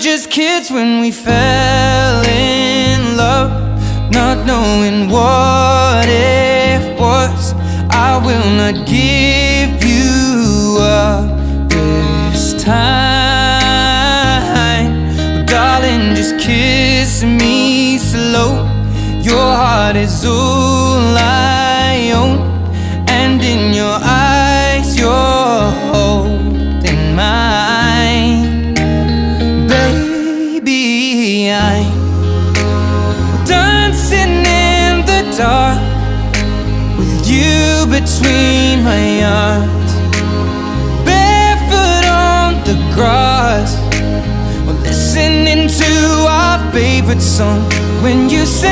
just kids when we fell in love, not knowing what it was. I will not give you up this time. Oh, darling, just kiss me slow. Your heart is all I own, and in your eyes you're holding mine. Baby, I'm dancing in the dark with you between my arms, barefoot on the grass, or listening to our favorite song. When you say